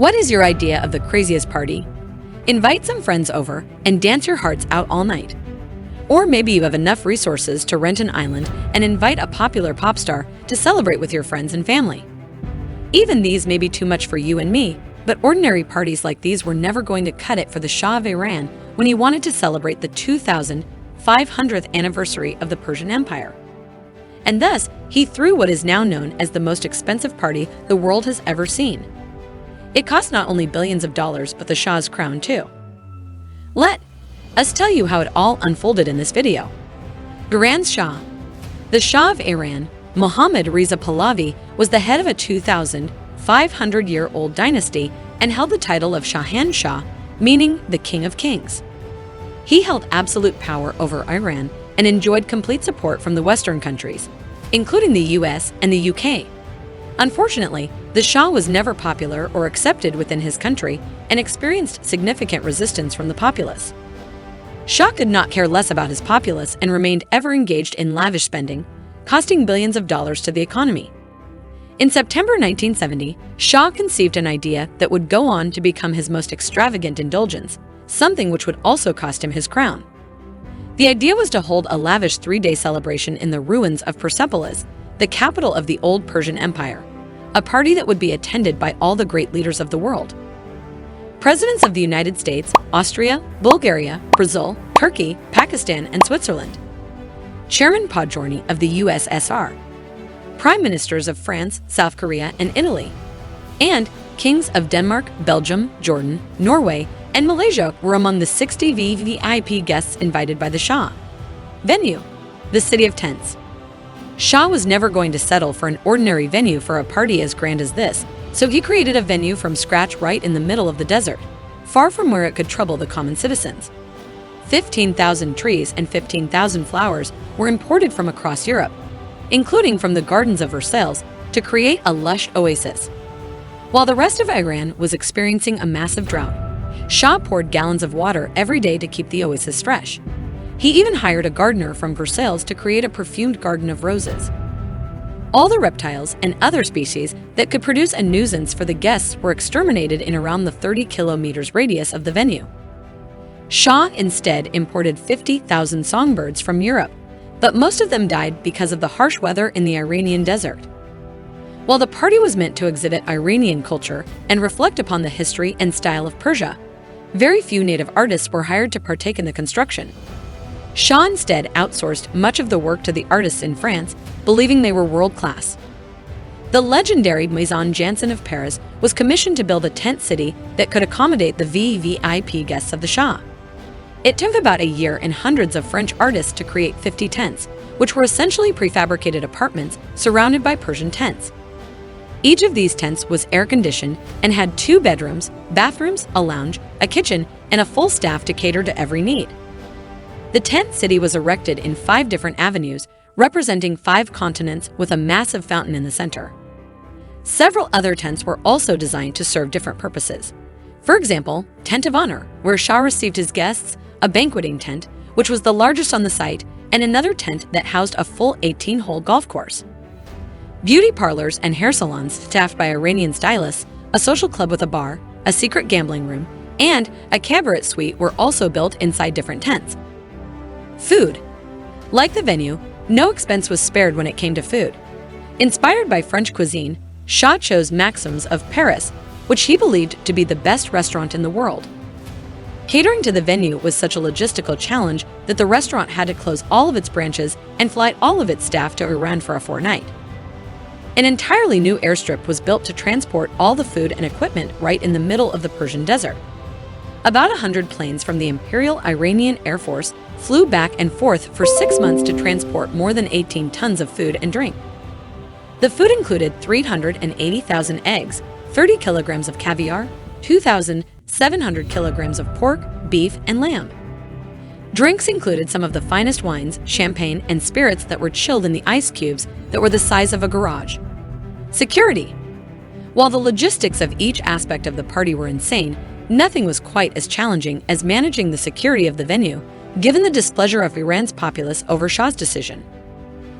What is your idea of the craziest party? Invite some friends over and dance your hearts out all night. Or maybe you have enough resources to rent an island and invite a popular pop star to celebrate with your friends and family. Even these may be too much for you and me, but ordinary parties like these were never going to cut it for the Shah of Iran when he wanted to celebrate the 2500th anniversary of the Persian Empire. And thus, he threw what is now known as the most expensive party the world has ever seen. It cost not only billions of dollars, but the Shah's crown too. Let us tell you how it all unfolded in this video. Iran's Shah. The Shah of Iran, Mohammad Reza Pahlavi, was the head of a 2,500-year-old dynasty and held the title of Shahanshah, meaning the King of Kings. He held absolute power over Iran and enjoyed complete support from the Western countries, including the US and the UK. Unfortunately, the Shah was never popular or accepted within his country and experienced significant resistance from the populace. Shah could not care less about his populace and remained ever engaged in lavish spending, costing billions of dollars to the economy. In September 1970, Shah conceived an idea that would go on to become his most extravagant indulgence, something which would also cost him his crown. The idea was to hold a lavish 3-day celebration in the ruins of Persepolis, the capital of the old Persian Empire, a party that would be attended by all the great leaders of the world. Presidents of the United States, Austria, Bulgaria, Brazil, Turkey, Pakistan, and Switzerland. Chairman Podgorny of the USSR. Prime Ministers of France, South Korea, and Italy. And kings of Denmark, Belgium, Jordan, Norway, and Malaysia were among the 60 VIP guests invited by the Shah. Venue: the City of Tents. Shah was never going to settle for an ordinary venue for a party as grand as this, so he created a venue from scratch right in the middle of the desert, far from where it could trouble the common citizens. 15,000 trees and 15,000 flowers were imported from across Europe, including from the gardens of Versailles, to create a lush oasis. While the rest of Iran was experiencing a massive drought, Shah poured gallons of water every day to keep the oasis fresh. He even hired a gardener from Versailles to create a perfumed garden of roses. All the reptiles and other species that could produce a nuisance for the guests were exterminated in around the 30 kilometers radius of the venue. Shah instead imported 50,000 songbirds from Europe, but most of them died because of the harsh weather in the Iranian desert. While the party was meant to exhibit Iranian culture and reflect upon the history and style of Persia, very few native artists were hired to partake in the construction. Shah instead outsourced much of the work to the artists in France, believing they were world-class. The legendary Maison Janson of Paris was commissioned to build a tent city that could accommodate the VIP guests of the Shah. It took about a year and hundreds of French artists to create 50 tents, which were essentially prefabricated apartments surrounded by Persian tents. Each of these tents was air-conditioned and had 2 bedrooms, bathrooms, a lounge, a kitchen, and a full staff to cater to every need. The tent city was erected in 5 different avenues, representing 5 continents with a massive fountain in the center. Several other tents were also designed to serve different purposes. For example, Tent of Honor, where Shah received his guests, a banqueting tent, which was the largest on the site, and another tent that housed a full 18-hole golf course. Beauty parlors and hair salons staffed by Iranian stylists, a social club with a bar, a secret gambling room, and a cabaret suite were also built inside different tents. Food. Like the venue, no expense was spared when it came to food. Inspired by French cuisine, Shah chose Maxim's of Paris, which he believed to be the best restaurant in the world. Catering to the venue was such a logistical challenge that the restaurant had to close all of its branches and fly all of its staff to Iran for a fortnight. An entirely new airstrip was built to transport all the food and equipment right in the middle of the Persian desert. About 100 planes from the Imperial Iranian Air Force flew back and forth for 6 months to transport more than 18 tons of food and drink. The food included 380,000 eggs, 30 kilograms of caviar, 2,700 kilograms of pork, beef, and lamb. Drinks included some of the finest wines, champagne, and spirits that were chilled in the ice cubes that were the size of a garage. Security. While the logistics of each aspect of the party were insane, nothing was quite as challenging as managing the security of the venue, given the displeasure of Iran's populace over Shah's decision.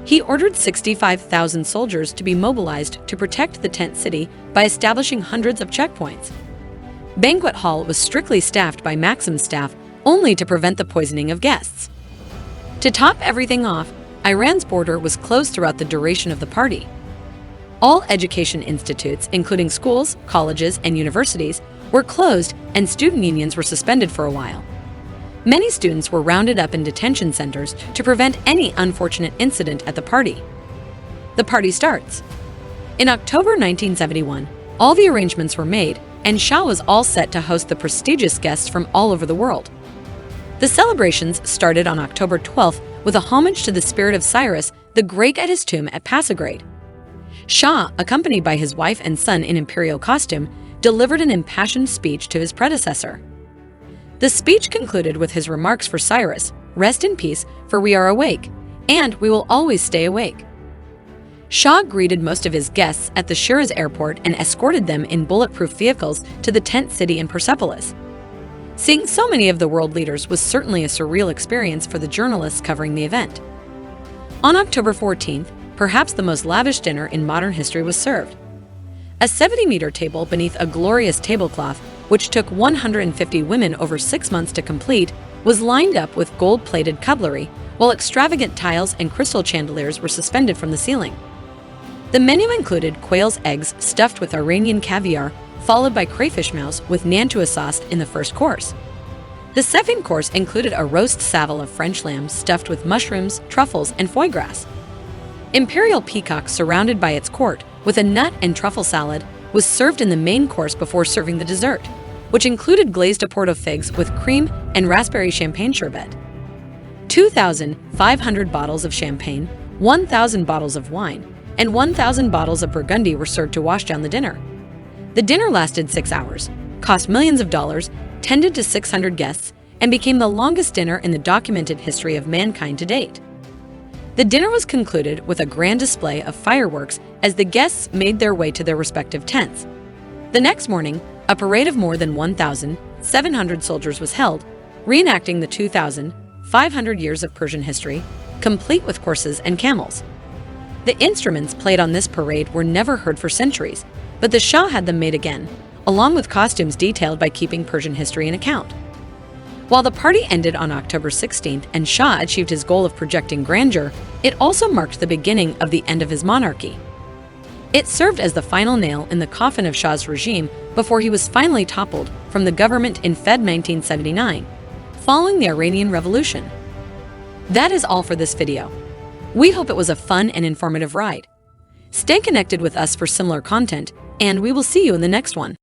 He ordered 65,000 soldiers to be mobilized to protect the tent city by establishing hundreds of checkpoints. banquet hall was strictly staffed by Maxim's staff only to prevent the poisoning of guests. To top everything off, Iran's border was closed throughout the duration of the party. All education institutes, including schools, colleges, and universities, were closed and student unions were suspended for a while. Many students were rounded up in detention centers to prevent any unfortunate incident at the party. The party starts. In October 1971, all the arrangements were made, and Shah was all set to host the prestigious guests from all over the world. The celebrations started on October 12th with a homage to the spirit of Cyrus, the Great at his tomb at Pasargade. Shah, accompanied by his wife and son in imperial costume, delivered an impassioned speech to his predecessor. The speech concluded with his remarks for Cyrus: "Rest in peace, for we are awake, and we will always stay awake." Shah greeted most of his guests at the Shiraz airport and escorted them in bulletproof vehicles to the tent city in Persepolis. Seeing so many of the world leaders was certainly a surreal experience for the journalists covering the event. On October 14th, perhaps the most lavish dinner in modern history was served. A 70-meter table beneath a glorious tablecloth, which took 150 women over 6 months to complete, was lined up with gold-plated cutlery, while extravagant tiles and crystal chandeliers were suspended from the ceiling. The menu included quail's eggs stuffed with Iranian caviar, followed by crayfish mouse with nantua sauce in the first course. The second course included a roast savel of French lamb stuffed with mushrooms, truffles, and foie gras. Imperial peacock surrounded by its court, with a nut and truffle salad, was served in the main course before serving the dessert, which included glazed Oporto figs with cream and raspberry champagne sherbet. 2,500 bottles of champagne, 1,000 bottles of wine, and 1,000 bottles of Burgundy were served to wash down the dinner. The dinner lasted 6 hours, cost millions of dollars, tended to 600 guests, and became the longest dinner in the documented history of mankind to date. The dinner was concluded with a grand display of fireworks as the guests made their way to their respective tents. The next morning, a parade of more than 1,700 soldiers was held, reenacting the 2,500 years of Persian history, complete with horses and camels. The instruments played on this parade were never heard for centuries, but the Shah had them made again, along with costumes detailed by keeping Persian history in account. While the party ended on October 16th and Shah achieved his goal of projecting grandeur, it also marked the beginning of the end of his monarchy. It served as the final nail in the coffin of Shah's regime before he was finally toppled from the government in February 1979, following the Iranian Revolution. That is all for this video. We hope it was a fun and informative ride. Stay connected with us for similar content, and we will see you in the next one.